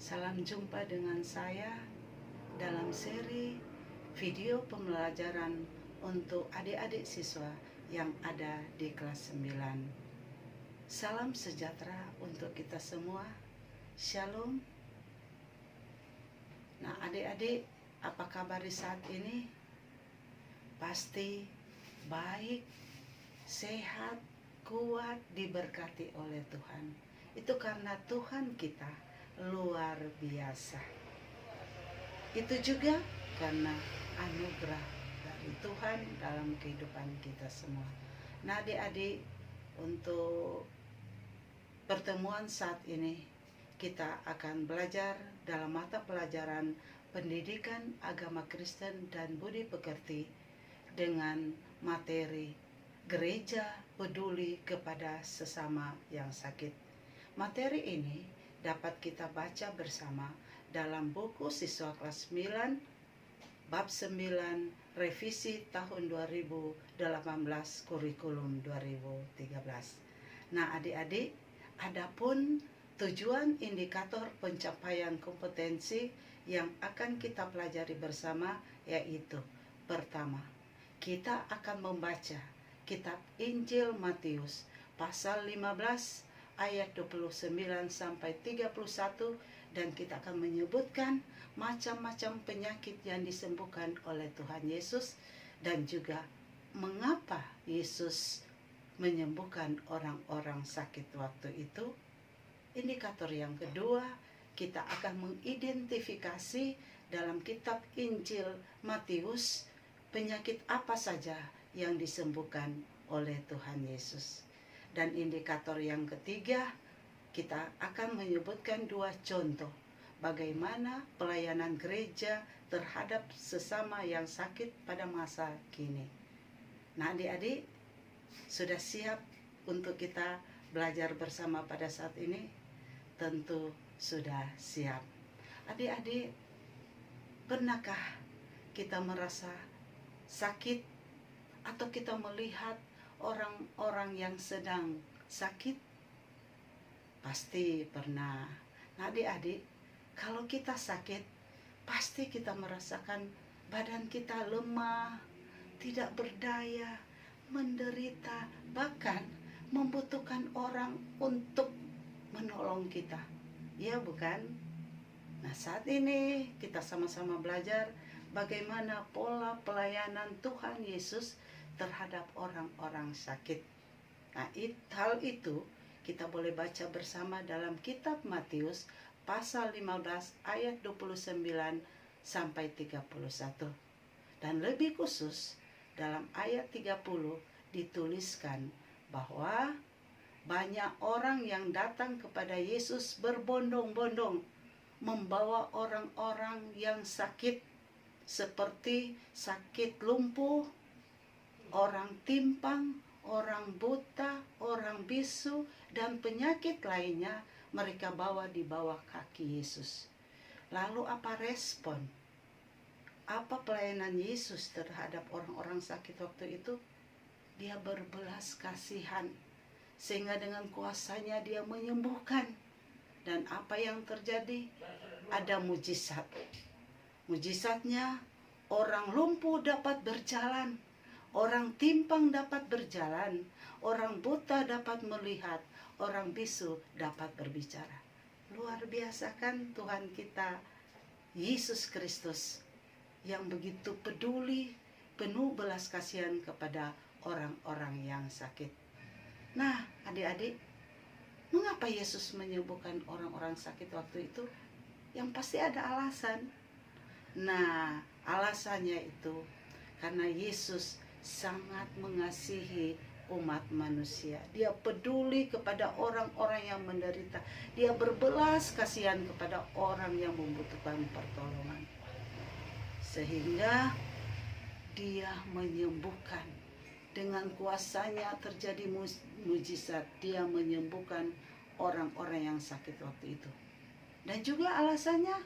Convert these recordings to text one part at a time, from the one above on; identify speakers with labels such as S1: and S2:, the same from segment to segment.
S1: Salam jumpa dengan saya dalam seri video pembelajaran untuk adik-adik siswa yang ada di kelas 9. Salam sejahtera untuk kita semua. Shalom. Nah, adik-adik, apa kabar di saat ini? Pasti baik, sehat, kuat, diberkati oleh Tuhan. Itu karena Tuhan kita luar biasa. Itu juga karena anugerah dari Tuhan dalam kehidupan kita semua. Nah, adik-adik, untuk pertemuan saat ini kita akan belajar dalam mata pelajaran Pendidikan Agama Kristen dan Budi Pekerti dengan materi Gereja Peduli kepada Sesama yang Sakit. Materi ini dapat kita baca bersama dalam buku siswa kelas 9 bab 9 revisi tahun 2018 kurikulum 2013. Nah, adik-adik, adapun tujuan indikator pencapaian kompetensi yang akan kita pelajari bersama yaitu: pertama, kita akan membaca kitab Injil Matius pasal 15 ayat 29 sampai 31, dan kita akan menyebutkan macam-macam penyakit yang disembuhkan oleh Tuhan Yesus dan juga mengapa Yesus menyembuhkan orang-orang sakit waktu itu. Indikator yang kedua, kita akan mengidentifikasi dalam kitab Injil Matius penyakit apa saja yang disembuhkan oleh Tuhan Yesus. Dan indikator yang ketiga, kita akan menyebutkan dua contoh bagaimana pelayanan gereja terhadap sesama yang sakit pada masa kini. Nah, adik-adik, sudah siap untuk kita belajar bersama pada saat ini? Tentu sudah siap. Adik-adik, pernahkah kita merasa sakit atau kita melihat orang-orang yang sedang sakit? Pasti pernah. Nah, adik-adik, kalau kita sakit, pasti kita merasakan badan kita lemah, tidak berdaya, menderita, bahkan membutuhkan orang untuk menolong kita. Ya, bukan? Nah, saat ini kita sama-sama belajar bagaimana pola pelayanan Tuhan Yesus terhadap orang-orang sakit. Nah, hal itu kita boleh baca bersama dalam kitab Matius pasal 15 ayat 29 sampai 31. Dan lebih khusus dalam ayat 30 dituliskan bahwa banyak orang yang datang kepada Yesus berbondong-bondong membawa orang-orang yang sakit seperti sakit lumpuh, orang timpang, orang buta, orang bisu, dan penyakit lainnya mereka bawa di bawah kaki Yesus. Lalu apa respon? Apa pelayanan Yesus terhadap orang-orang sakit waktu itu? Dia berbelas kasihan, sehingga dengan kuasanya dia menyembuhkan. Dan apa yang terjadi? Ada mujizat. Mujizatnya, orang lumpuh dapat berjalan, orang timpang dapat berjalan, orang buta dapat melihat, orang bisu dapat berbicara. Luar biasa kan Tuhan kita Yesus Kristus yang begitu peduli, penuh belas kasihan kepada orang-orang yang sakit. Nah, adik-adik, mengapa Yesus menyembuhkan orang-orang sakit waktu itu? Yang pasti ada alasan. Nah, alasannya itu karena Yesus sangat mengasihi umat manusia. Dia peduli kepada orang-orang yang menderita. Dia berbelas kasihan kepada orang yang membutuhkan pertolongan. Sehingga dia menyembuhkan. Dengan kuasanya terjadi mujizat. Dia menyembuhkan orang-orang yang sakit waktu itu. Dan juga alasannya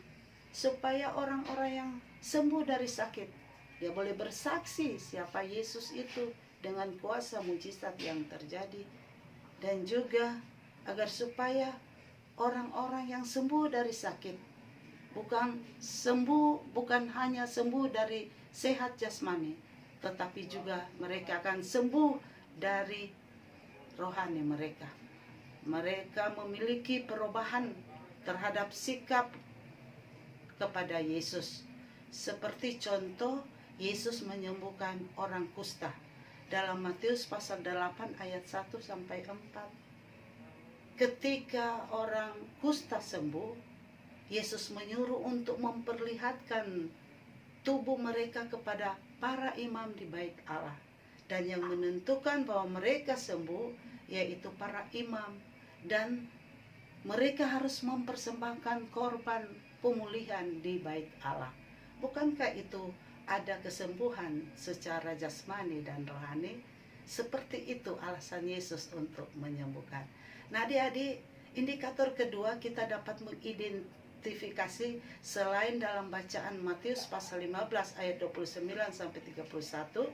S1: supaya orang-orang yang sembuh dari sakit, dia boleh bersaksi siapa Yesus itu dengan kuasa mujizat yang terjadi. Dan juga agar supaya orang-orang yang sembuh dari sakit. Bukan hanya sembuh dari sehat jasmani, tetapi juga mereka akan sembuh dari rohani mereka. Mereka memiliki perubahan terhadap sikap kepada Yesus. Seperti contoh, Yesus menyembuhkan orang kusta dalam Matius pasal 8 ayat 1 sampai 4. Ketika orang kusta sembuh, Yesus menyuruh untuk memperlihatkan tubuh mereka kepada para imam di bait Allah. Dan yang menentukan bahwa mereka sembuh yaitu para imam, dan mereka harus mempersembahkan korban pemulihan di bait Allah. Bukankah itu ada kesembuhan secara jasmani dan rohani? Seperti itu alasan Yesus untuk menyembuhkan. Nah, adik-adik, indikator kedua kita dapat mengidentifikasi selain dalam bacaan Matius pasal 15 ayat 29 sampai 31,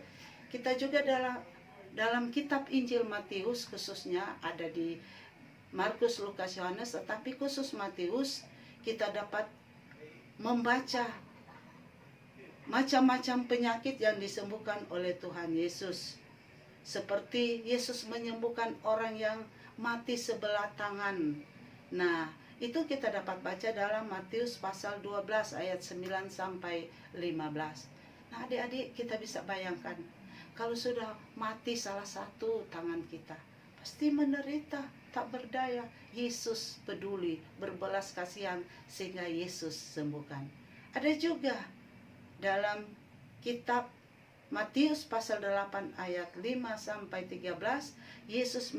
S1: kita juga dalam kitab Injil Matius, khususnya ada di Markus, Lukas, Yohanes, tetapi khusus Matius kita dapat membaca macam-macam penyakit yang disembuhkan oleh Tuhan Yesus. Seperti Yesus menyembuhkan orang yang mati sebelah tangan. Nah, itu kita dapat baca dalam Matius pasal 12 ayat 9 sampai 15. Nah, adik-adik, kita bisa bayangkan kalau sudah mati salah satu tangan kita, pasti menderita, tak berdaya. Yesus peduli, berbelas kasihan sehingga Yesus sembuhkan. Ada juga dalam kitab Matius pasal 8 ayat 5 sampai 13, Yesus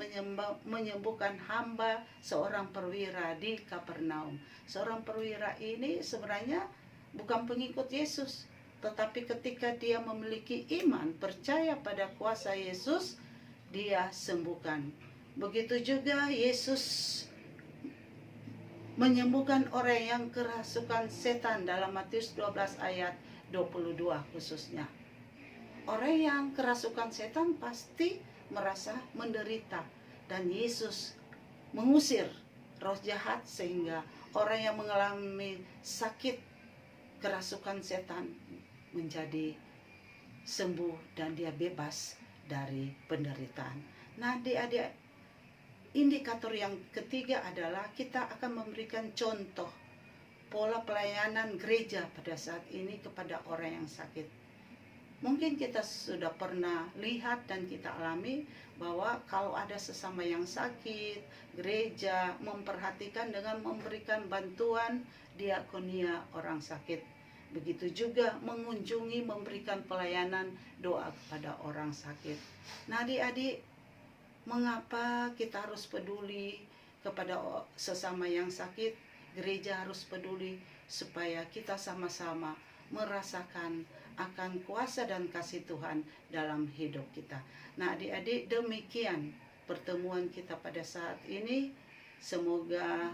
S1: menyembuhkan hamba seorang perwira di Kapernaum. Seorang perwira ini sebenarnya bukan pengikut Yesus, tetapi ketika dia memiliki iman, percaya pada kuasa Yesus, dia sembuhkan. Begitu juga Yesus menyembuhkan orang yang kerasukan setan dalam Matius 12 ayat 22 khususnya. Orang yang kerasukan setan pasti merasa menderita, dan Yesus mengusir roh jahat sehingga orang yang mengalami sakit kerasukan setan menjadi sembuh dan dia bebas dari penderitaan. Nah, adik-adik, indikator yang ketiga adalah kita akan memberikan contoh pola pelayanan gereja pada saat ini kepada orang yang sakit. Mungkin kita sudah pernah lihat dan kita alami bahwa kalau ada sesama yang sakit, gereja memperhatikan dengan memberikan bantuan diakonia orang sakit. Begitu juga mengunjungi, memberikan pelayanan doa kepada orang sakit. Nah, adik-adik, mengapa kita harus peduli kepada sesama yang sakit? Gereja harus peduli supaya kita sama-sama merasakan akan kuasa dan kasih Tuhan dalam hidup kita. Nah, adik-adik, demikian pertemuan kita pada saat ini. Semoga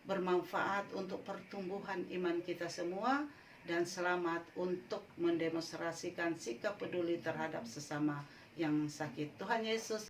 S1: bermanfaat untuk pertumbuhan iman kita semua, dan selamat untuk mendemonstrasikan sikap peduli terhadap sesama yang sakit. Tuhan Yesus